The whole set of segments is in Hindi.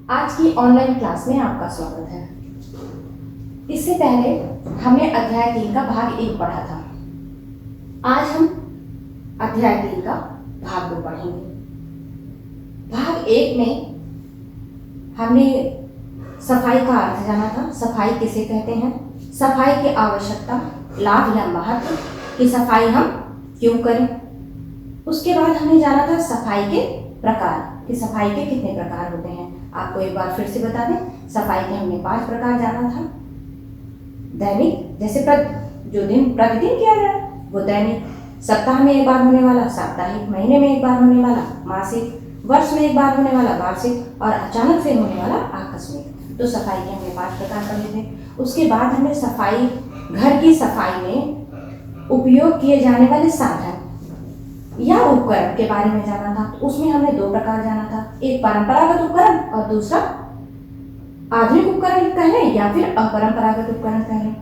आज की ऑनलाइन क्लास में आपका स्वागत है। इससे पहले हमने अध्याय 3 का भाग 1 पढ़ा था। आज हम अध्याय 3 का भाग 2 पढ़ेंगे। भाग 1 में हमने सफाई का अर्थ जाना था, सफाई किसे कहते हैं, सफाई की आवश्यकता, लाभ या महत्व की सफाई हम क्यों करें। उसके बाद हमने जाना था सफाई के प्रकार कि सफाई के कितने प्रकार होते हैं। आपको एक बार फिर से बता दें, सफाई के हमने 5 प्रकार जाना था। दैनिक, जैसे जो दिन प्रतिदिन किया जाए वो दैनिक, सप्ताह में एक बार होने वाला साप्ताहिक, महीने में एक बार होने वाला मासिक, वर्ष में एक बार होने वाला वार्षिक और अचानक से होने वाला आकस्मिक। तो सफाई के हमने 5 प्रकार पढ़े थे। उसके बाद हमने सफाई, घर की सफाई में उपयोग किए जाने वाले साधन या उपकरण के बारे में जाना था। तो उसमें हमने 2 प्रकार जाना था, एक परंपरागत उपकरण और दूसरा आधुनिक उपकरण कह लें या फिर अपरंपरागत उपकरण कह लें।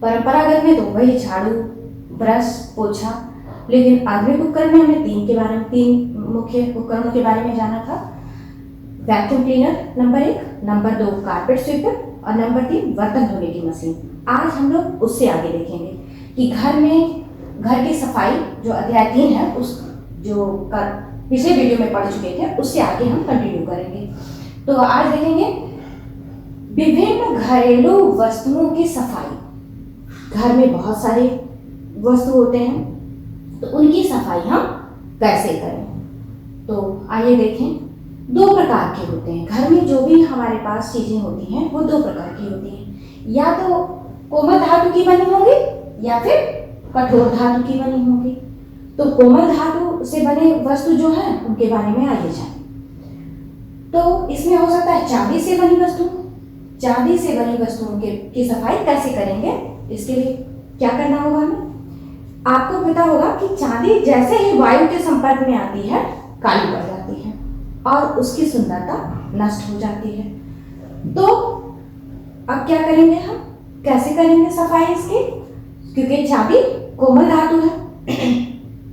परंपरागत में तो वही झाड़ू, ब्रश, पोछा, लेकिन आधुनिक उपकरण में हमने 3 मुख्य उपकरणों के बारे में जाना था। Vacuum cleaner number 1, number 2 carpet sweeper और नंबर 3 बर्तन धोने की मशीन। आज हम लोग उससे आगे देखेंगे कि घर की सफाई जो अध्याय 3 है, उस जो पिछले वीडियो में पढ़ चुके थे उससे आगे हम कंटिन्यू करेंगे। तो आज देखेंगे विभिन्न घरेलू वस्तुओं की सफाई। घर में बहुत सारे वस्तु होते हैं, तो उनकी सफाई हम कैसे करें। तो आइए देखें, 2 प्रकार के होते हैं। घर में जो भी हमारे पास चीजें होती हैं वो 2 प्रकार की होती हैं, या तो कोमल धातु की बनी होगी या फिर कठोर धातु की बनी होगी। तो कोमल धातु से बने वस्तु जो है उनके बारे में आइए जानें। तो इसमें हो सकता है चांदी से बनी वस्तु। चांदी से बनी वस्तुओं की सफाई कैसे करेंगे, इसके लिए क्या करना होगा हमें। आपको पता होगा कि चांदी जैसे ही वायु के संपर्क में आती है काली पड़ जाती है और उसकी सुंदरता नष्ट हो जाती है। तो अब क्या करेंगे हम, कैसे करेंगे सफाई इसकी, क्योंकि चांदी कोमल धातु है,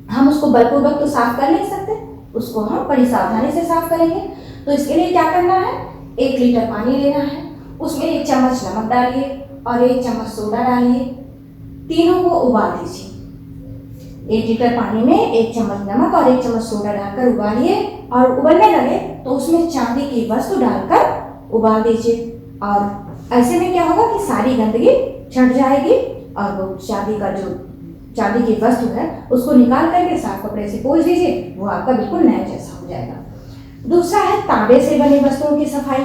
हम उसको बलपूर्वक तो साफ कर नहीं सकते, उसको हम बड़ी सावधानी से साफ करेंगे। तो इसके लिए क्या करना है, 1 लीटर पानी लेना है, उसमें 1 चम्मच नमक डालिए और 1 चम्मच सोडा डालिए, तीनों को उबाल दीजिए। 1 लीटर पानी में 1 चम्मच नमक और 1 चम्मच सोडा डालकर उबालिए और उबलने लगे तो उसमें चांदी की वस्तु डालकर उबाल दीजिए। और ऐसे में क्या होगा कि सारी गंदगी छट जाएगी और वो चांदी की वस्तु है उसको निकाल करके साफ कपड़े से पोंछ दीजिए, वो आपका बिल्कुल नया जैसा हो जाएगा। दूसरा है तांबे से बनी वस्तुओं की सफाई।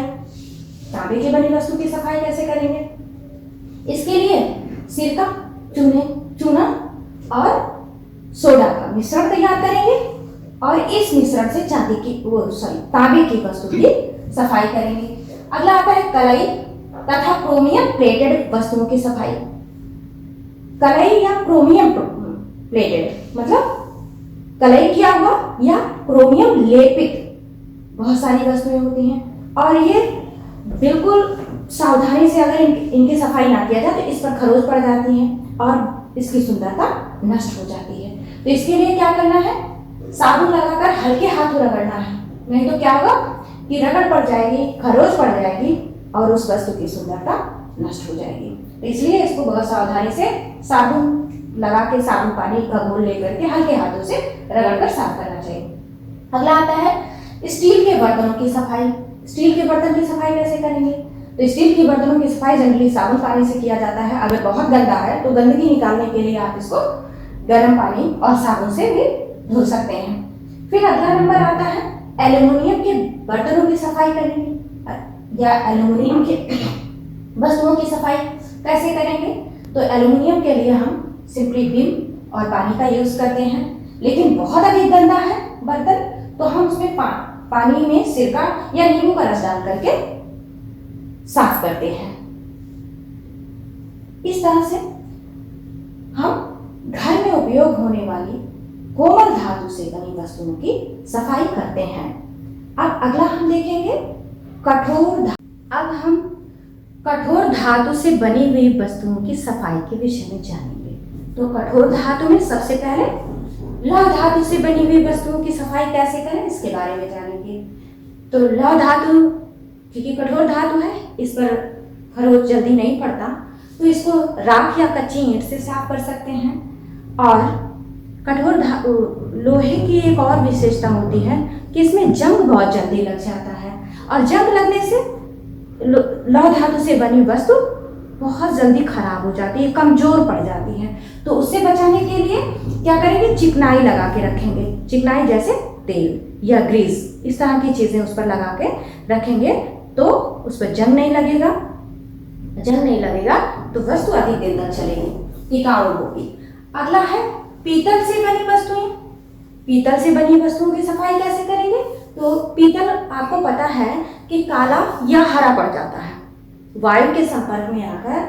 तांबे की बनी वस्तु की सफाई कैसे करेंगे, इसके लिए सिरका, चूना और सोडा का मिश्रण तैयार करेंगे और इस मिश्रण से तांबे की वस्तु की सफाई करेंगे। अगला आता है कलई तथा क्रोमियम प्लेटेड वस्तुओं की सफाई। कलई या क्रोमियम प्लेटेड मतलब कलई किया हुआ या क्रोमियम लेपित बहुत सारी वस्तुएं होती हैं और ये बिल्कुल सावधानी से अगर इनकी सफाई ना किया जाए तो इस पर खरोच पड़ जाती हैं और इसकी सुंदरता नष्ट हो जाती है। तो इसके लिए क्या करना है, साबुन लगाकर हल्के हाथों रगड़ना है, नहीं तो क्या होगा कि रगड़ पड़ जाएगी, खरोच पड़ जाएगी और उस वस्तु की सुंदरता नष्ट हो जाएगी। तो इसलिए इसको बहुत सावधानी से साबुन लगा के साबुन पानी का घोल लेकर के हल्के हाथों से रगड़कर साफ करना चाहिए। अगला आता है स्टील के बर्तनों की सफाई। स्टील के बर्तन की सफाई कैसे करेंगे, तो स्टील के बर्तनों की सफाई जनरली साबुन पानी से किया जाता है। अगर बहुत गंदा है तो गंदगी निकालने के लिए आप इसको गर्म पानी और साबुन से भी धो सकते हैं। फिर अगला नंबर आता है एल्युमिनियम के बर्तनों की सफाई करेंगे या एल्युमिनियम के वस्तुओं की सफाई कैसे करेंगे। तो एल्युमिनियम के लिए हम सिंपली विम और पानी का यूज करते हैं, लेकिन बहुत अधिक गंदा है बर्तन तो हम उसमें पानी में सिरका या नींबू का रस डाल करके साफ करते हैं। इस तरह से हम घर में उपयोग होने वाली कोमल धातु से बनी वस्तुओं की सफाई करते हैं। अब अगला हम देखेंगे अब हम कठोर धातु से बनी हुई वस्तुओं की सफाई के विषय में जानेंगे। तो कठोर धातु में सबसे पहले लौह धातु से बनी हुई वस्तुओं की सफाई कैसे करें इसके बारे में जानेंगे। तो लौह धातु क्योंकि कठोर धातु है, इस पर खरोच जल्दी नहीं पड़ता, तो इसको राख या कच्ची ईंट से साफ कर सकते हैं। और कठोर लोहे की एक और विशेषता होती है कि इसमें जंग बहुत जल्दी लग जाता है, और जंग लगने से लौह धातु से बनी वस्तु बहुत जल्दी खराब हो जाती है, कमजोर पड़ जाती है। तो उससे बचाने के लिए क्या करेंगे, चिकनाई लगा के रखेंगे। चिकनाई जैसे तेल या ग्रीस, इस तरह की चीजें उस पर लगा के रखेंगे तो उस पर जंग नहीं लगेगा। जंग नहीं लगेगा तो वस्तु अधिक दिन तक चलेगी, टिकाऊ होगी। अगला है पीतल से बनी वस्तुएं। पीतल से बनी वस्तुओं की सफाई कैसे करेंगे? तो पीतल आपको पता है कि काला या हरा पड़ जाता है, वायु के संपर्क में आकर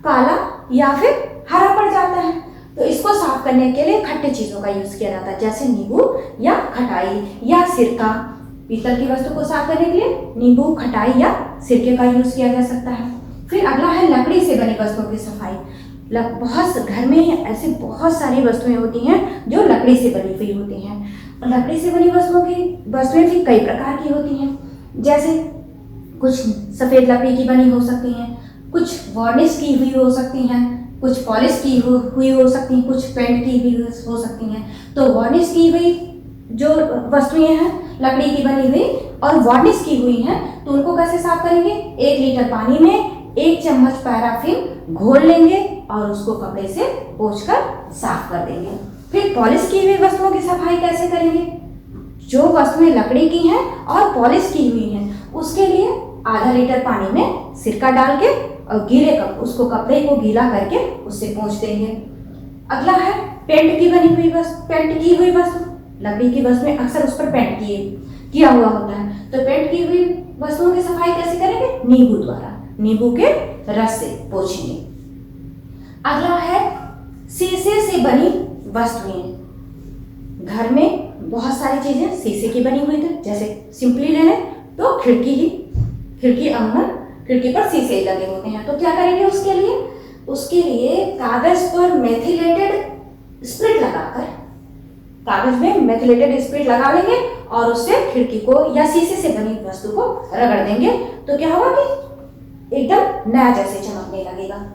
काला या फिर हरा पड़ जाता है। तो इसको साफ करने के लिए खट्टे चीजों का यूज किया जाता है, जैसे नींबू या खटाई या सिरका। पीतल की वस्तु को साफ करने के लिए नींबू, खटाई या सिरके का यूज किया जा सकता है। फिर अगला है लकड़ी से बनी वस्तुओं की सफाई। बहुत घर में ऐसी बहुत सारी वस्तुएं होती हैं जो लकड़ी से बनी हुई होती हैं। लकड़ी से बनी वस्तुएं भी कई प्रकार की होती हैं, जैसे कुछ सफेद लकड़ी की बनी हो सकती हैं, कुछ वार्निश की हुई हो सकती हैं, कुछ पॉलिश की हुई हो सकती हैं, कुछ पेंट की हुई हो सकती हैं। तो वार्निश की हुई जो वस्तुएं हैं लकड़ी की बनी हुई और वार्निश की हुई हैं, तो उनको कैसे साफ करेंगे? 1 लीटर पानी में 1 चम्मच पैराफिन घोल लेंगे और उसको कपड़े से पोंछकर साफ कर देंगे। फिर पॉलिश की हुई वस्तुओं की सफाई कैसे करेंगे? जो वस्तुएं लकड़ी की हैं और पॉलिश की हुई हैं, उसके लिए आधा लीटर पानी में सिरका डाल के और गीले उसको कपड़े को गीला करके उससे पोंछ देंगे। अगला है पेंट की बनी हुई वस्तु। पेंट की हुई वस्तु, लकड़ी की वस्तु में अक्सर उस पर पेंट किया हुआ होता है, तो पेंट की हुई वस्तुओं की सफाई कैसे करेंगे? नींबू द्वारा, नींबू के रस से पोंछेंगे। अगला है शीशे से बनी वस्तुएं। घर में बहुत सारी चीजें शीशे की बनी हुई थी, जैसे सिंपली ले लें तो खिड़की अमूमन खिड़की पर शीशे लगे होते हैं। तो क्या करेंगे उसके लिए कागज पर मेथिलेटेड स्प्रिट लगाकर, कागज में मेथिलेटेड स्प्रिट लगा लेंगे और उससे खिड़की को या शीशे से बनी वस्तु को रगड़ देंगे, तो क्या होगा कि एकदम नया जैसे चमकने लगेगा।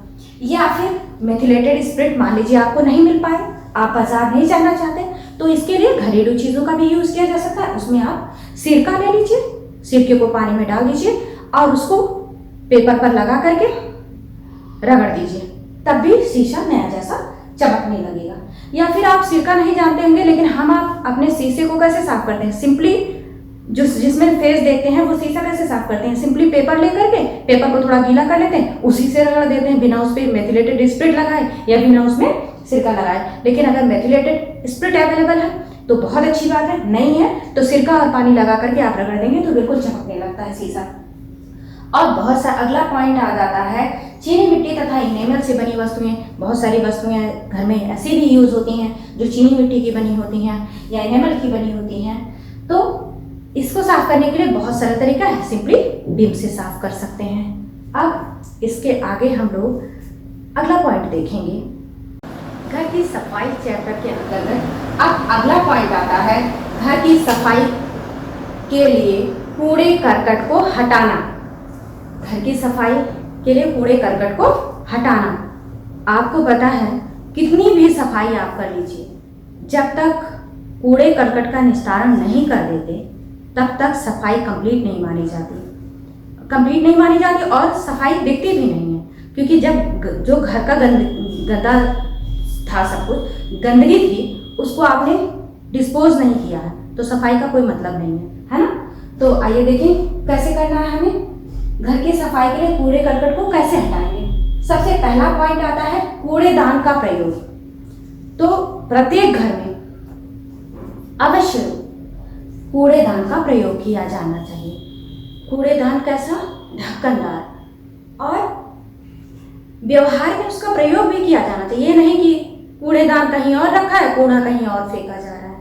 या फिर मेथिलेटेड स्प्रिट मान लीजिए आपको नहीं मिल पाए, आप बाजार नहीं जाना चाहते, तो इसके लिए घरेलू चीजों का भी यूज किया जा सकता है। उसमें आप सिरका ले लीजिए, सिरके को पानी में डाल दीजिए और उसको पेपर पर लगा करके रगड़ दीजिए, तब भी शीशा नया जैसा चमकने लगेगा। या फिर आप सिरका नहीं जानते होंगे, लेकिन हम आप अपने शीशे को कैसे साफ करते हैं? सिंपली जिसमें फेस देखते हैं वो शीशा कैसे साफ करते हैं? सिंपली पेपर लेकर के पेपर को थोड़ा गीला कर लेते हैं, उसी से रगड़ देते हैं, बिना उस पर मेथिलेटेड स्प्रिट लगाए या बिना उसमें सिरका लगाए। लेकिन अगर मेथिलेटेड स्प्रिट अवेलेबल है तो बहुत अच्छी बात है, नहीं है तो सिरका और पानी लगा करके आप रगड़ देंगे तो बिल्कुल चमकने लगता है शीशा। और बहुत सारा अगला पॉइंट आ जाता है चीनी मिट्टी तथा इनेमल से बनी वस्तुएं। बहुत सारी वस्तुएं घर में ऐसी भी यूज होती हैं जो चीनी मिट्टी की बनी होती हैं या इनेमल की बनी होती हैं। तो इसको साफ करने के लिए बहुत सारा तरीका है, सिंपली विम से साफ कर सकते हैं। अब इसके आगे हम लोग अगला पॉइंट देखेंगे, घर की सफाई चैप्टर के अंतर्गत। अब अगला पॉइंट आता है घर की सफाई के लिए कूड़े करकट को हटाना। घर की सफाई के लिए कूड़े करकट को हटाना। आपको पता है कितनी भी सफाई आप कर लीजिए, जब तक कूड़े करकट का निस्तारण नहीं कर देते तब तक सफाई कंप्लीट नहीं मानी जाती और सफाई दिखती भी नहीं है। क्योंकि जब जो घर का गंदा था, सब कुछ गंदगी थी, उसको आपने डिस्पोज नहीं किया है तो सफाई का कोई मतलब नहीं है ना। तो आइए देखें कैसे करना है हमें घर की सफाई के लिए कूड़े करकट को कैसे हटाएंगे। सबसे पहला पॉइंट आता है कूड़ेदान का प्रयोग। तो प्रत्येक घर में अवश्य कूड़ेदान का प्रयोग किया जाना चाहिए। कूड़ेदान कैसा? ढक्कनदार, और व्यवहार में उसका प्रयोग भी किया जाना चाहिए। ये नहीं कि कूड़ेदान कहीं और रखा है, कूड़ा कहीं और फेंका जा रहा है।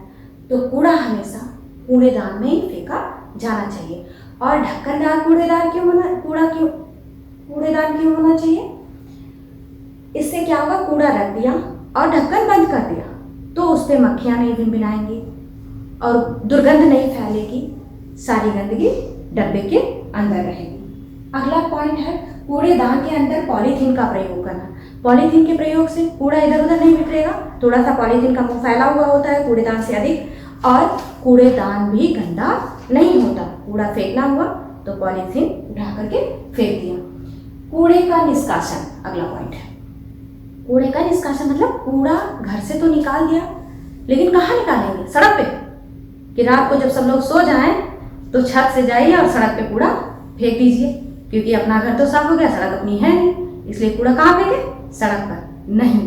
तो कूड़ा हमेशा कूड़ेदान में ही फेंका जाना चाहिए। और ढक्कनदार कूड़ेदान क्यों होना चाहिए? इससे क्या होगा, कूड़ा रख दिया और ढक्कन बंद कर दिया तो उस पर मक्खियां नहीं भिनभिनाएंगी और दुर्गंध नहीं फैलेगी। सारी गंदगी डब्बे के अंदर रहेगी। अगला पॉइंट है कूड़ेदान के अंदर पॉलीथीन का प्रयोग करना। पॉलीथीन के प्रयोग से कूड़ा इधर उधर नहीं बिखरेगा, थोड़ा सा पॉलीथीन का मुंह फैला हुआ होता है कूड़ेदान से अधिक, और कूड़ेदान भी गंदा नहीं होता। कूड़ा फेंकना हुआ तो पॉलीथीन उठा करके फेंक दिया। कूड़े का निष्कासन अगला पॉइंट है। कूड़े का निष्कासन मतलब कूड़ा घर से तो निकाल दिया, लेकिन कहाँ निकालेंगे? सड़क पे, कि रात को जब सब लोग सो जाएं तो छत से जाइए और सड़क पे कूड़ा फेंक दीजिए, क्योंकि अपना घर तो साफ हो गया, सड़क अपनी है नहीं, इसलिए कूड़ा कहाँ फेंके? सड़क पर नहीं।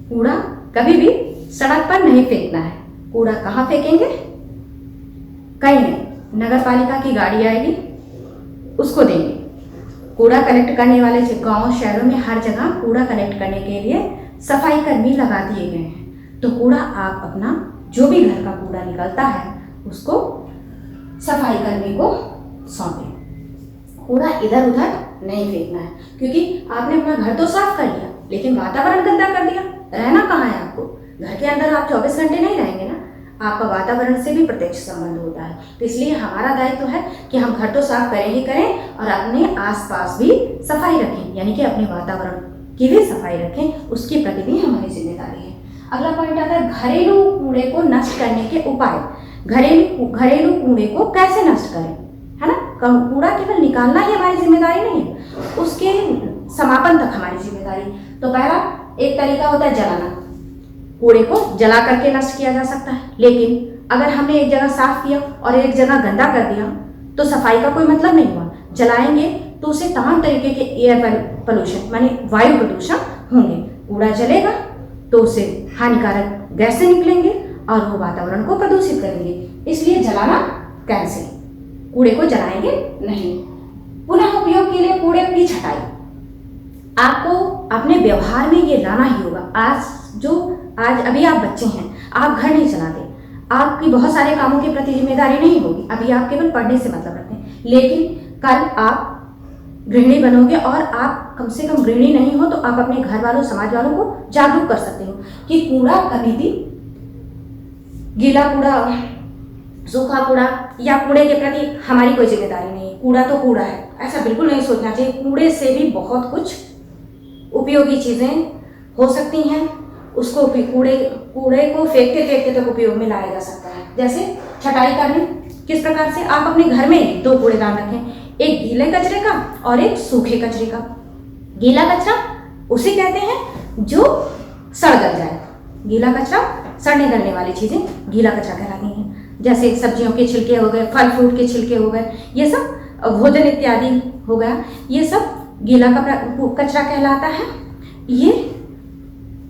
कूड़ा कभी भी सड़क पर नहीं फेंकना है। कूड़ा कहाँ फेंकेंगे? कहीं नहीं, नगर पालिका की गाड़ी आएगी उसको देंगे। कूड़ा कलेक्ट करने वाले गांव शहरों में हर जगह कूड़ा कलेक्ट करने के लिए सफाई कर्मी लगा दिए गए हैं। तो कूड़ा आप अपना जो भी घर का कूड़ा निकलता है उसको सफाई कर्मी को सौंपें। कूड़ा इधर उधर नहीं फेंकना है, क्योंकि आपने अपना घर तो साफ कर लिया लेकिन वातावरण गंदा कर दिया। रहना कहाँ है आपको? घर के अंदर आप 24 घंटे नहीं रहेंगे ना, आपका वातावरण से भी प्रत्यक्ष संबंध होता है। तो इसलिए हमारा दायित्व है कि हम घर तो साफ करें ही करें और अपने आसपास भी सफाई रखें, यानी कि अपने वातावरण की भी सफाई रखें, उसके प्रति भी हमारी जिम्मेदारी है। अगला पॉइंट आता है घरेलू कूड़े को नष्ट करने के उपाय। घरेलू कूड़े को कैसे नष्ट करें, है ना? कूड़ा केवल निकालना ही हमारी जिम्मेदारी नहीं है, उसके समापन तक हमारी जिम्मेदारी। तो पहला एक तरीका होता है जलाना। कूड़े को जला करके नष्ट किया जा सकता है, लेकिन अगर हमने एक जगह साफ किया और एक जगह गंदा कर दिया तो सफाई का कोई मतलब नहीं हुआ। जलाएंगे तो उससे तमाम तरीके के एयर पोल्यूशन माने वायु प्रदूषण होंगे। कूड़ा जलेगा तो उससे हानिकारक गैसें निकलेंगे और वो वातावरण को प्रदूषित करेंगे। इसलिए जलाना कैंसिल, कूड़े को जलाएंगे नहीं। पुनः उपयोग के लिए कूड़े की छटाई आपको अपने व्यवहार में ये लाना ही होगा। आज अभी आप बच्चे हैं, आप घर नहीं चलाते, आपकी बहुत सारे कामों के प्रति जिम्मेदारी नहीं होगी, अभी आप केवल पढ़ने से मतलब रखते हैं, लेकिन कल आप गृहिणी बनोगे और आप कम से कम गृहिणी नहीं हो तो आप अपने घर वालों समाज वालों को जागरूक कर सकते हो कि कूड़ा कभी भी गीला कूड़ा सूखा कूड़ा या कूड़े के प्रति हमारी कोई जिम्मेदारी नहीं है। कूड़ा तो कूड़ा है, ऐसा बिल्कुल नहीं सोचना चाहिए। कूड़े से भी बहुत कुछ उपयोगी चीज़ें हो सकती हैं, उसको कूड़े को फेंकते फेंकते तक उपयोग में लाया जा सकता है। जैसे छटाई करने, किस प्रकार से आप अपने घर में 2 कूड़ेदान रखें, एक गीले कचरे का और एक सूखे कचरे का। गीला कचरा उसे कहते हैं जो सड़ गल जाए, गीला कचरा सड़ने गलने वाली चीज़ें गीला कचरा कहलाती हैं। जैसे सब्जियों के छिलके हो गए, फल फ्रूट के छिलके हो गए, ये सब भोजन इत्यादि हो गया, ये सब गीला कचरा कहलाता है। ये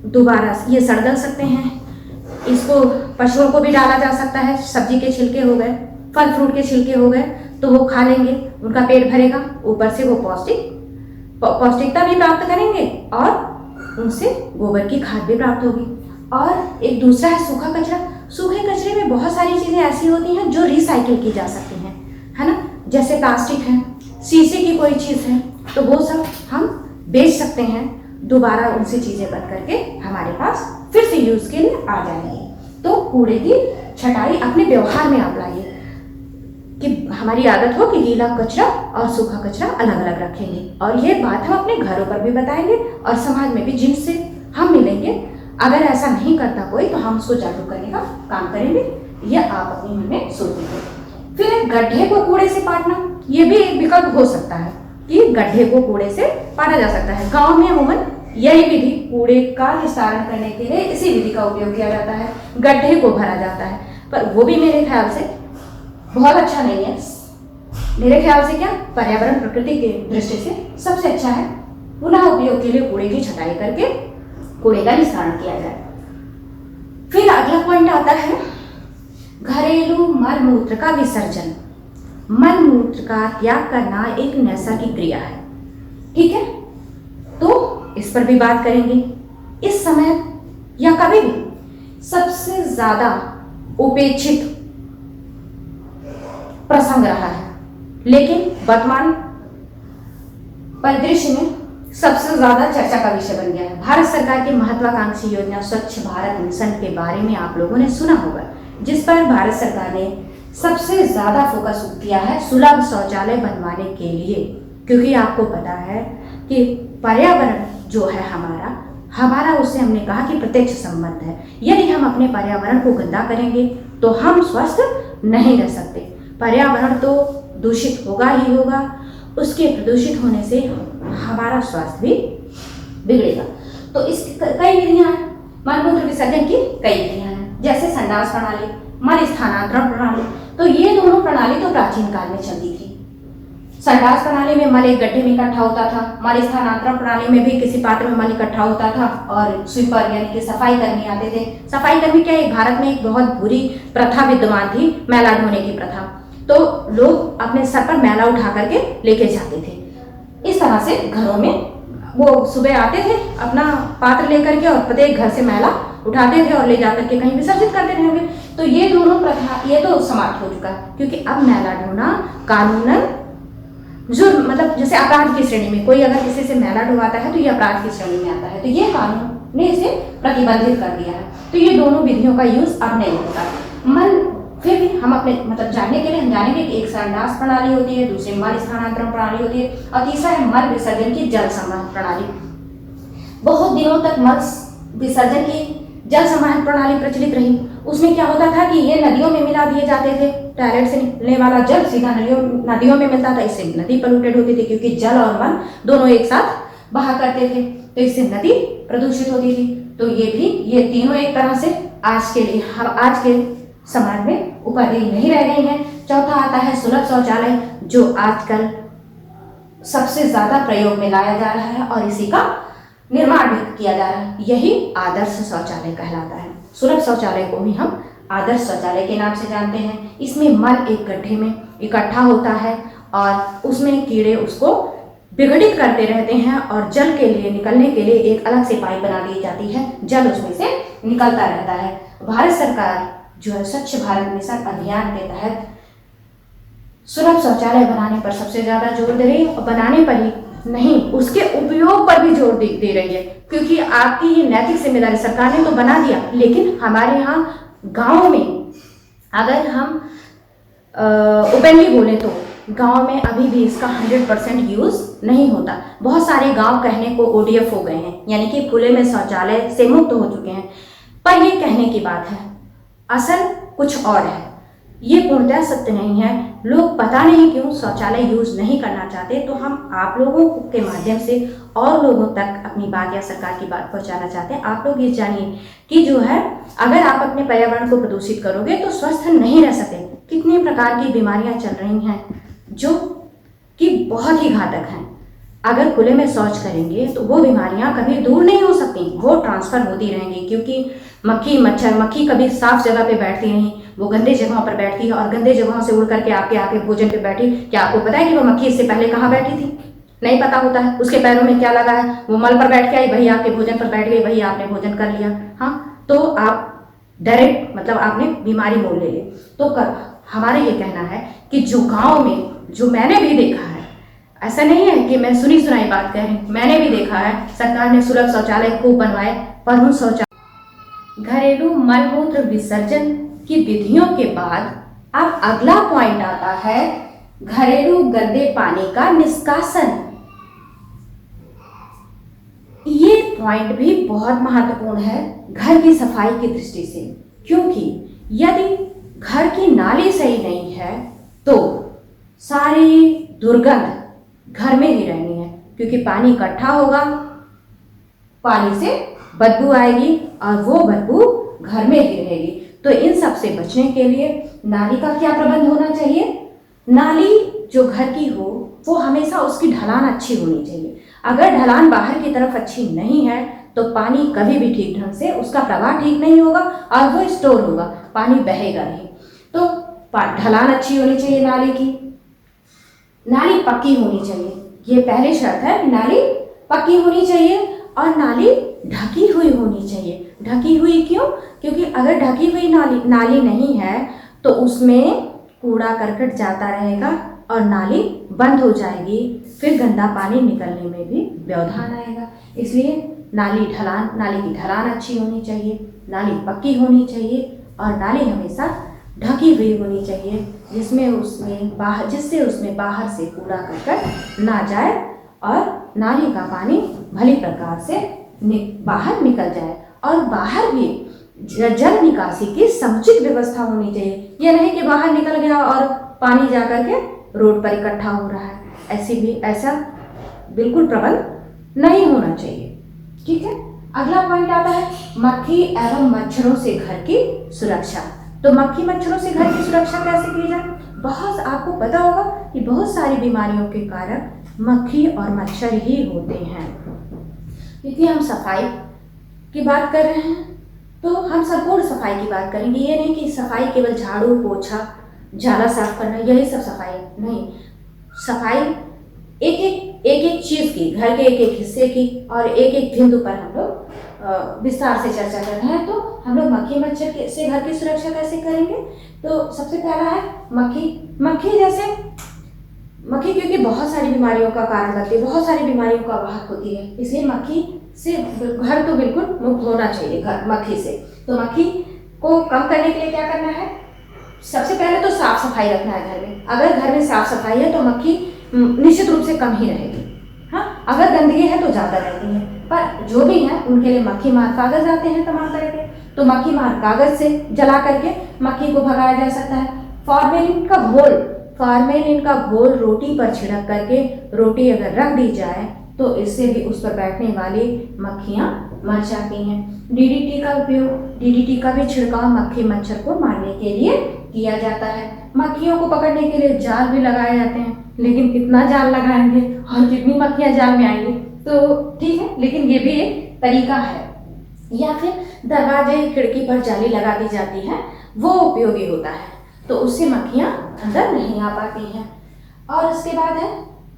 दोबारा ये सड़ गल सकते हैं, इसको पशुओं को भी डाला जा सकता है। सब्जी के छिलके हो गए, फल फ्रूट के छिलके हो गए तो वो खा लेंगे, उनका पेट भरेगा, ऊपर से वो पौष्टिकता भी प्राप्त करेंगे और उनसे गोबर की खाद भी प्राप्त होगी। और एक दूसरा है सूखा कचरा। सूखे कचरे में बहुत सारी चीज़ें ऐसी होती हैं जो रिसाइकिल की जा सकती हैं, है ना? जैसे प्लास्टिक है, शीशे की कोई चीज़ है, तो वो सब हम बेच सकते हैं, दोबारा उनसे चीज़ें बन करके हमारे पास फिर से यूज़ के लिए आ जाएंगी। तो कूड़े की छटाई अपने व्यवहार में आप लाइए कि हमारी आदत हो कि गीला कचरा और सूखा कचरा अलग अलग रखेंगे, और ये बात हम अपने घरों पर भी बताएंगे और समाज में भी जिनसे हम मिलेंगे, अगर ऐसा नहीं करता कोई तो हम उसको जागरूक करने का काम करेंगे। ये आप अपने मन में सोचेंगे। फिर एक गड्ढे को कूड़े से पाटना, ये भी एक विकल्प हो सकता है कि गड्ढे को कूड़े से पाटा जा सकता है। गाँव में अमूमन यही विधि, कूड़े का निस्तारण करने के लिए इसी विधि का उपयोग किया जाता है, गड्ढे को भरा जाता है, पर वो भी मेरे ख्याल से बहुत अच्छा नहीं है। मेरे ख्याल से क्या, पर्यावरण प्रकृति की दृष्टि से सबसे अच्छा है पुनः उपयोग के लिए कूड़े की छटाई करके कूड़े का निस्तारण किया जाए। फिर अगला पॉइंट आता है घरेलू मल मूत्र का विसर्जन। मल मूत्र का त्याग करना एक नैसर्गिक क्रिया है, ठीक है? तो इस पर भी बात करेंगे। इस समय या कभी भी सबसे ज्यादा उपेक्षित प्रसंग रहा है, लेकिन वर्तमान परिदृश्य में सबसे ज्यादा चर्चा का विषय बन गया है। भारत सरकार की महत्वाकांक्षी योजना स्वच्छ भारत मिशन के बारे में आप लोगों ने सुना होगा, जिस पर भारत सरकार ने सबसे ज़्यादा फोकस किया है सुलभ शौचालय बनवाने के लिए, क्योंकि आपको पता है कि पर्यावरण जो है हमारा उससे हमने कहा कि प्रत्यक्ष संबंध है। यदि हम अपने पर्यावरण को गंदा करेंगे तो हम स्वस्थ नहीं रह सकते। पर्यावरण तो दूषित होगा ही होगा, उसके प्रदूषित होने से हमारा स्वास्थ्य भी बिगड़ेगा। तो इस कई विधियां हैं, मलमूत्र विसर्जन की कई विधियां हैं, जैसे संडास प्रणाली, मल स्थानांतरण प्रणाली। तो ये दोनों प्रणाली तो प्राचीन काल में चलती थी। संडास प्रणाली में मल एक गड्ढे में इकट्ठा होता था, मल स्थानांतरण प्रणाली में भी किसी पात्र में मल इकट्ठा होता था और स्वीपर यानी कि सफाई कर्मी आते थे। सफाई कर्मी क्या है, भारत में एक बहुत बुरी प्रथा विद्यमान थी, मैला ढोने की प्रथा। तो लोग अपने सर पर मैला उठा करके लेके जाते थे। इस तरह से घरों में वो सुबह आते थे अपना पात्र लेकर के और प्रत्येक घर से मैला उठाते थे और ले जाकर के कहीं विसर्जित करते थे। तो ये दोनों प्रथा ये तो समाप्त हो चुका है, क्योंकि अब मैला ढोना कानूनन जुर्म, मतलब जैसे अपराध की श्रेणी में, कोई अगर किसी से मैला ढुवाता है तो ये अपराध की श्रेणी में आता है। तो ये कानून ने इसे प्रतिबंधित कर दिया है। तो ये दोनों विधियों का यूज अब नहीं होता। फिर भी हम अपने मतलब जानने के लिए हम जानेंगे कि एक संडास प्रणाली होती है, दूसरी मल स्थानांतरण प्रणाली होती है और तीसरा है मल विसर्जन की जल संवहन प्रणाली। बहुत दिनों तक मल विसर्जन की जल संवहन प्रणाली प्रचलित रही। उसमें क्या होता था कि ये नदियों में मिला दिए जाते थे, टॉयलेट से निकलने वाला जल सीधा नदियों में मिलता था। इससे नदी पोल्यूटेड होती थी, क्योंकि जल और मल दोनों एक साथ बहा करते थे, तो इससे नदी प्रदूषित होती थी। तो ये तीनों एक तरह से आज के समाज में उपादेय नहीं रह गई हैं। चौथा आता है सुलभ शौचालय, जो आजकल सबसे ज्यादा प्रयोग में लाया जा रहा है और इसी का निर्माण भी किया जा रहा है। यही आदर्श शौचालय कहलाता है। सुलभ शौचालय को ही हम आदर्श शौचालय के नाम से जानते हैं। इसमें मल एक गड्ढे में इकट्ठा होता है और उसमें कीड़े उसको विघटित करते रहते हैं और जल के लिए निकलने के लिए एक अलग से पाइप बना दी जाती है, जल उसमें से निकलता रहता है। भारत सरकार जो है स्वच्छ भारत मिशन अभियान के तहत सुलभ शौचालय बनाने पर सबसे ज्यादा जोर दे रही है, और बनाने पर ही नहीं उसके उपयोग पर भी जोर दे रही है, क्योंकि आपकी ये नैतिक जिम्मेदारी, सरकार ने तो बना दिया, लेकिन हमारे यहाँ गाँव में अगर हम ओपनली बोले तो गांव में अभी भी इसका 100% यूज नहीं होता। बहुत सारे गांव कहने को ODF हो गए हैं, यानी कि खुले में शौचालय से मुक्त हो चुके हैं। पर ये कहने की बात है, असल कुछ और है। ये पूर्णतः सत्य नहीं है। लोग पता नहीं क्यों शौचालय यूज नहीं करना चाहते। तो हम आप लोगों के माध्यम से और लोगों तक अपनी बात या सरकार की बात पहुंचाना चाहते हैं। आप लोग ये जानिए कि जो है अगर आप अपने पर्यावरण को प्रदूषित करोगे तो स्वस्थ नहीं रह सकते। कितनी प्रकार की बीमारियां चल रही हैं जो कि बहुत ही घातक हैं। अगर खुले में शौच करेंगे तो वो बीमारियां कभी दूर नहीं हो सकती, वो ट्रांसफर होती रहेंगी, क्योंकि मक्खी कभी साफ जगह पे बैठती नहीं, वो गंदे जगहों पर बैठती है और गंदे जगहों से उड़ करके आपके भोजन पे बैठी। क्या आपको पता है कि वो मक्खी इससे पहले कहाँ बैठी थी? नहीं पता होता है। उसके पैरों में क्या लगा है, वो मल पर बैठ के आई, वही आपके भोजन पर बैठ गई, वही आपने भोजन कर लिया। हाँ, तो आप डायरेक्ट मतलब आपने बीमारी मोल ले ली। तो हमारा ये कहना है कि जो गाँव में जो मैंने भी देखा है, ऐसा नहीं है कि मैं सुनी सुनाई बात कह रही हूँ, मैंने भी देखा है सरकार ने सुलभ शौचालय खूब बनवाए, पर उन शौचालय घरेलू मलमूत्र विसर्जन की विधियों के बाद अब अगला पॉइंट आता है घरेलू गंदे पानी का निष्कासन। ये पॉइंट भी बहुत महत्वपूर्ण है घर की सफाई की दृष्टि से, क्योंकि यदि घर की नाली सही नहीं है तो सारी दुर्गंध घर में ही रहनी है, क्योंकि पानी इकट्ठा होगा, पानी से बदबू आएगी और वो बदबू घर में ही रहेगी। तो इन सब से बचने के लिए नाली का क्या प्रबंध होना चाहिए? नाली जो घर की हो वो हमेशा उसकी ढलान अच्छी होनी चाहिए। अगर ढलान बाहर की तरफ अच्छी नहीं है तो पानी कभी भी ठीक ढंग से उसका प्रवाह ठीक नहीं होगा और वो स्टोर होगा, पानी बहेगा नहीं। तो ढलान अच्छी होनी चाहिए नाली की, नाली पक्की होनी चाहिए, ये पहली शर्त है। नाली पक्की होनी चाहिए और नाली ढकी हुई होनी चाहिए। ढकी हुई क्यों? क्योंकि अगर ढकी हुई नाली नहीं है तो उसमें कूड़ा करकट जाता रहेगा और नाली बंद हो जाएगी, फिर गंदा पानी निकलने में भी व्यवधान आएगा। इसलिए नाली की ढलान अच्छी होनी चाहिए, नाली पक्की होनी चाहिए और नाली हमेशा ढकी हुई होनी चाहिए, जिससे उसमें बाहर से कूड़ा करकट ना जाए और नाली का पानी भली प्रकार से बाहर निकल जाए। और बाहर भी जल निकासी की समुचित व्यवस्था होनी चाहिए। यह नहीं कि बाहर निकल गया और पानी जा करके रोड पर इकट्ठा हो रहा है, ऐसा बिल्कुल प्रबंध नहीं होना चाहिए। ठीक है, अगला पॉइंट आता है मक्खी एवं मच्छरों से घर की सुरक्षा। तो मक्खी मच्छरों से घर की सुरक्षा कैसे की जाए? आपको पता होगा कि बहुत सारी बीमारियों के कारण मक्खी और मच्छर ही होते हैं। क्योंकि हम सफाई की बात कर रहे हैं तो हम संपूर्ण सफाई की बात करेंगे। ये नहीं कि सफाई केवल झाड़ू पोछा झाला साफ करना यही सब सफाई नहीं। सफाई एक चीज की, घर के एक हिस्से की और एक बिंदु पर हम लोग विस्तार से चर्चा कर रहे हैं। तो हम लोग मक्खी मच्छर से घर की सुरक्षा कैसे करेंगे? तो सबसे पहला है मक्खी क्योंकि बहुत सारी बीमारियों का कारण बनती है, बहुत सारी बीमारियों का वाहक होती है, इसलिए मक्खी से घर तो बिल्कुल मुक्त होना चाहिए मक्खी से। तो मक्खी को कम करने के लिए क्या करना है? सबसे पहले तो साफ सफाई रखना है घर में। अगर घर में साफ सफाई है तो मक्खी निश्चित रूप से कम ही रहेगी। हाँ, अगर गंदगी है तो ज़्यादा रहती है, पर जो भी है उनके लिए मक्खी मार कागज आते हैं तमाम तरह के, तो मक्खी मार कागज से जला करके मक्खी को भगाया जा सकता है। फॉर्मेलिन का घोल रोटी पर छिड़क करके रोटी अगर रख दी जाए तो इससे भी उस पर बैठने वाली मक्खियाँ मर जाती हैं। डीडीटी का भी छिड़काव मक्खी मच्छर को मारने के लिए किया जाता है। मक्खियों को पकड़ने के लिए जाल भी लगाए जाते हैं, लेकिन कितना जाल लगाएंगे और कितनी मक्खियाँ जाल में आएंगी? तो ठीक है, लेकिन ये भी एक तरीका है। या फिर दरवाजे खिड़की पर जाली लगा दी जाती है, वो उपयोगी होता है, तो उससे मक्खियाँ अंदर नहीं आ पाती हैं। और उसके बाद है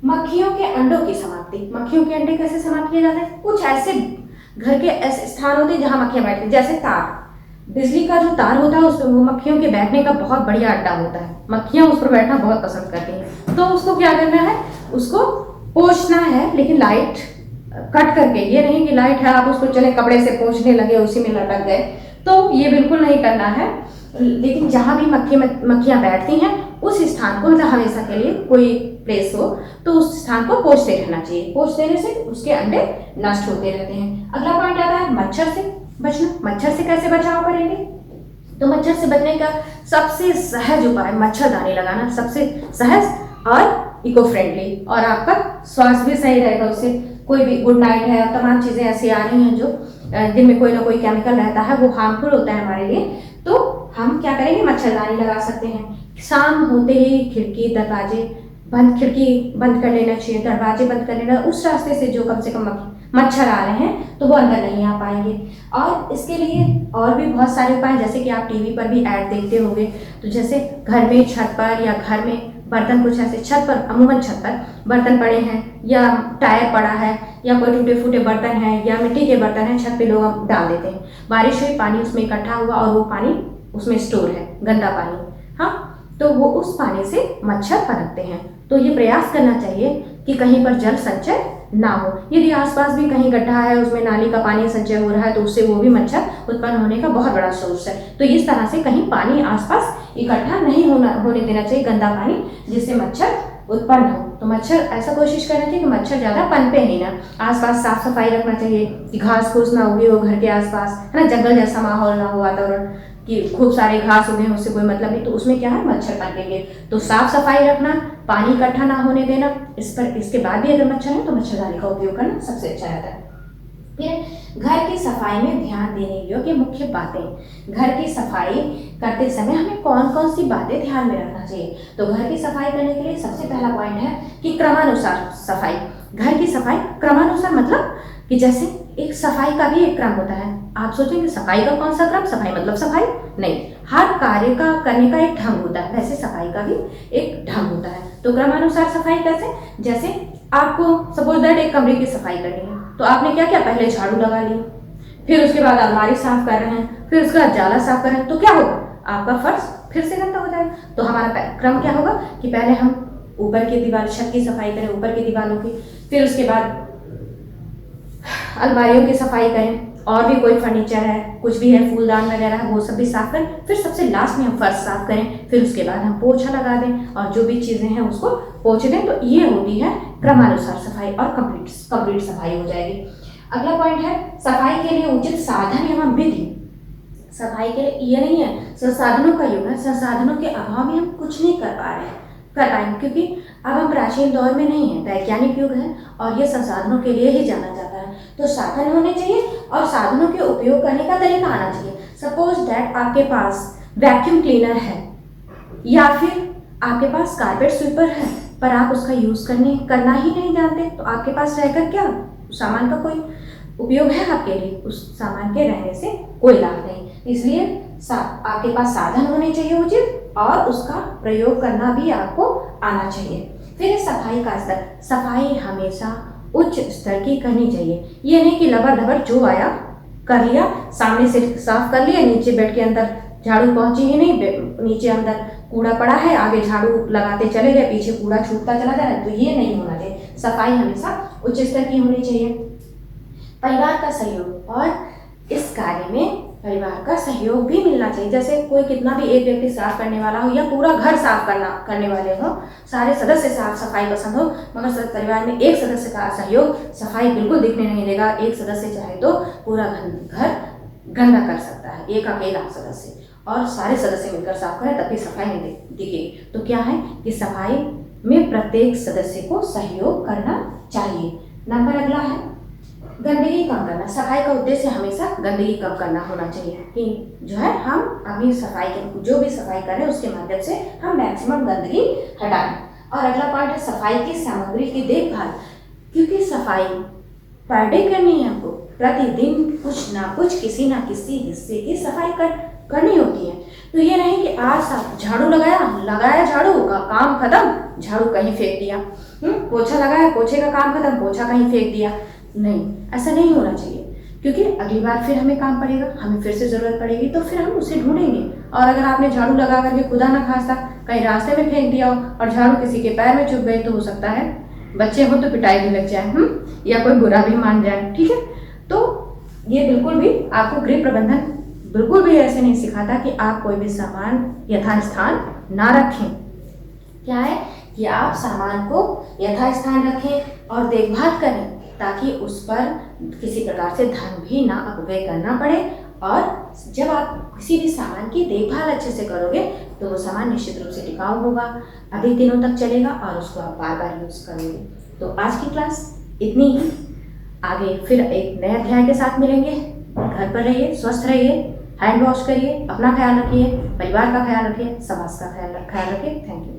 मक्खियों के अंडों की समाप्ति। मक्खियों के अंडे कैसे समाप्त किए जाते हैं? कुछ ऐसे घर के ऐसे स्थान होते हैं जहाँ मक्खियाँ बैठती हैं, जैसे तार, बिजली का जो तार होता है उस पर वो मक्खियों के बैठने का बहुत बढ़िया अड्डा होता है। मक्खियाँ उस पर बैठना बहुत पसंद करती हैं। तो उसको क्या करना है? उसको पोंछना है, लेकिन लाइट कट करके। ये नहीं कि लाइट है आप उसको चले कपड़े से पोंछने लगे उसी में लटक गए, तो ये बिल्कुल नहीं करना है। लेकिन जहाँ भी मक्खियाँ बैठती हैं उस स्थान को, मतलब हमेशा के लिए कोई प्लेस हो तो उस स्थान को पोंछते रहना चाहिए। पोंछ देने से उसके अंडे नष्ट होते रहते हैं। अगला पॉइंट आता है मच्छर से बचना। मच्छर से कैसे बचाव करेंगे? तो मच्छर से बचने का सबसे सहज उपाय मच्छरदानी लगाना, सबसे सहज और इको फ्रेंडली, और आपका स्वास्थ्य भी सही रहेगा उससे। कोई भी गुड नाइट है, तमाम चीज़ें ऐसी आ रही हैं जो जिनमें कोई ना कोई केमिकल रहता है, वो हार्मफुल होता है हमारे लिए। तो हम क्या करेंगे? मच्छरदानी लगा सकते हैं। शाम होते ही खिड़की बंद कर लेना चाहिए, दरवाजे बंद कर लेना। उस रास्ते से जो कम से कम मच्छर आ रहे हैं तो वो अंदर नहीं आ पाएंगे। और इसके लिए और भी बहुत सारे उपाय, जैसे कि आप टीवी पर भी ऐड देखते होंगे, तो जैसे घर में छत पर या घर में बर्तन कुछ ऐसे छत पर, अमूमन छत पर बर्तन पड़े हैं या टायर पड़ा है या कोई टूटे फूटे बर्तन हैं या मिट्टी के बर्तन हैं, छत पे लोग डाल देते हैं। बारिश हुई, पानी उसमें इकट्ठा हुआ और वो पानी उसमें स्टोर है, गंदा पानी, हाँ, तो वो उस पानी से मच्छर पनपते हैं। तो ये प्रयास करना चाहिए कि कहीं पर जल संचय ना हो। यदि आसपास भी कहीं गड्ढा है, उसमें नाली का पानी संचय हो रहा है, तो उससे वो भी मच्छर उत्पन्न होने का बहुत बड़ा सोर्स है। तो इस तरह से कहीं पानी आसपास इकट्ठा नहीं होने देना चाहिए, गंदा पानी, जिससे मच्छर उत्पन्न हो। तो मच्छर ऐसा कोशिश करना चाहिए कि मच्छर ज़्यादा पनपे ही ना। आसपास साफ सफाई रखना चाहिए कि घास फूस ना उगे हो घर के आसपास, है ना, जंगल जैसा माहौल ना हो, वातावरण कि खूब सारे घास उगे, उससे कोई मतलब नहीं, तो उसमें क्या है, मच्छर पनपेंगे। तो साफ सफाई रखना, पानी इकट्ठा ना होने देना, इसके बाद भी अगर मच्छर है तो मच्छरदानी का उपयोग करना सबसे अच्छा रहता है। फिर घर की सफाई में ध्यान देने योग्य मुख्य बातें। घर की सफाई करते समय हमें कौन कौन सी बातें ध्यान में रखना चाहिए? तो घर की सफाई करने के लिए सबसे पहला पॉइंट है कि क्रमानुसार सफाई। घर की सफाई क्रमानुसार मतलब कि जैसे एक सफाई का भी एक क्रम होता है। आप सोचेंगे सफाई का कौन सा क्रम? सफाई मतलब सफाई नहीं, हर कार्य का करने का एक ढंग होता है, वैसे सफाई का भी एक ढंग होता है। तो क्रमानुसार सफाई कैसे? जैसे आपको सपोज दैट एक कमरे की सफाई करनी है, तो आपने क्या किया? पहले झाड़ू लगा ली, फिर उसके बाद अलमारी साफ कर रहे हैं, फिर उसके बाद जाला साफ कर रहे हैं, तो क्या होगा? आपका फर्श फिर से गंदा हो जाएगा। तो हमारा क्रम क्या होगा कि पहले हम ऊपर की दीवार, छत की सफाई करें, ऊपर की दीवारों की, फिर उसके बाद अलमारियों की सफाई करें, और भी कोई फर्नीचर है, कुछ भी है, फूलदान वगैरह है, वो सब भी साफ करें। फिर सबसे लास्ट में हम फर्श साफ करें, फिर उसके बाद हम पोछा लगा दें और जो भी चीज़ें हैं उसको पोंछ दें। तो ये होती है क्रमानुसार सफाई और कंप्लीट सफाई हो जाएगी। अगला पॉइंट है सफाई के लिए उचित साधन एवं विधि। सफाई के लिए ये नहीं है संसाधनों का युग है, संसाधनों के अभाव में हम कुछ नहीं कर पाएंगे, क्योंकि अब हम प्राचीन दौर में नहीं है, वैज्ञानिक युग है और ये संसाधनों के लिए ही जाना जाता है। तो साधन होने चाहिए और साधनों के उपयोग करने का तरीका आना चाहिए। सपोज दैट आपके पास वैक्यूम क्लीनर है या फिर आपके पास कारपेट स्वीपर है, पर आप उसका यूज़ करना ही नहीं जानते, तो आपके पास रहकर क्या सामान का कोई उपयोग है आपके लिए? उस सामान के रहने से कोई लाभ नहीं। इसलिए आपके पास साधन होने चाहिए उचित और उसका प्रयोग करना भी आपको आना चाहिए। फिर सफाई का स्तर, सफाई हमेशा उच्च स्तर की करनी चाहिए। ये नहीं कि लबर-धबर जो आया कर लिया, सामने से साफ कर लिया, नीचे बेड के अंदर झाड़ू पहुंची ही नहीं, नीचे अंदर कूड़ा पड़ा है, आगे झाड़ू लगाते चले गए, पीछे कूड़ा छूटता चला जा रहा है। तो ये नहीं होना चाहिए। सफाई हमेशा उच्च स्तर की होनी चाहिए। परिवार का सहयोग, और इस कार्य में परिवार का सहयोग भी मिलना चाहिए। जैसे कोई कितना भी एक व्यक्ति साफ करने वाला हो या पूरा घर साफ करने वाले हो, सारे सदस्य साफ सफाई पसंद हो, मगर परिवार में एक सदस्य का सहयोग सफाई बिल्कुल दिखने नहीं देगा। एक सदस्य चाहे तो पूरा घर गंदा कर सकता है, एक अकेला सदस्य, और सारे सदस्य मिलकर साफ करें तब भी सफाई नहीं दिखेगी। तो क्या है कि सफाई में प्रत्येक सदस्य को सहयोग करना चाहिए। नंबर अगला है गंदगी कम करना। सफाई का उद्देश्य हमेशा गंदगी कम करना होना चाहिए कि जो है हम अपनी सफाई के जो भी सफाई करें उसके माध्यम से हम मैक्सिमम गंदगी हटाएं। और अगला पॉइंट है सफाई की सामग्री की देखभाल, क्योंकि सफाई पर डे करनी है हमको, प्रतिदिन कुछ ना कुछ किसी ना किसी हिस्से की सफाई करनी होती है। तो ये नहीं कि आज झाड़ू लगाया झाड़ू का काम खत्म, झाड़ू कहीं फेंक दिया, पोछा लगाया, पोछे का काम खत्म, पोछा कहीं फेंक दिया। नहीं, ऐसा नहीं होना चाहिए, क्योंकि अगली बार फिर हमें काम पड़ेगा, हमें फिर से ज़रूरत पड़ेगी, तो फिर हम उसे ढूंढेंगे। और अगर आपने झाड़ू लगा करके खुदा ना खास्ता कहीं रास्ते में फेंक दिया हो और झाड़ू किसी के पैर में चुभ गई, तो हो सकता है बच्चे हो तो पिटाई भी लग जाए, या कोई बुरा भी मान जाए। ठीक है, तो ये बिल्कुल भी आपको गृह प्रबंधन बिल्कुल भी ऐसे नहीं सिखाता कि आप कोई भी सामान यथास्थान ना रखें। क्या है कि आप सामान को यथास्थान रखें और देखभाल करें, ताकि उस पर किसी प्रकार से धन भी ना अपव्यय करना पड़े। और जब आप किसी भी सामान की देखभाल अच्छे से करोगे तो वो सामान निश्चित रूप से टिकाऊ होगा, अधिक दिनों तक चलेगा और उसको आप बार बार यूज़ करोगे। तो आज की क्लास इतनी ही। आगे फिर एक नए अध्याय के साथ मिलेंगे। घर पर रहिए, स्वस्थ रहिए, हैंड वॉश करिए, अपना ख्याल रखिए, परिवार का ख्याल रखिए, समाज का ख्याल रखिए। Thank you.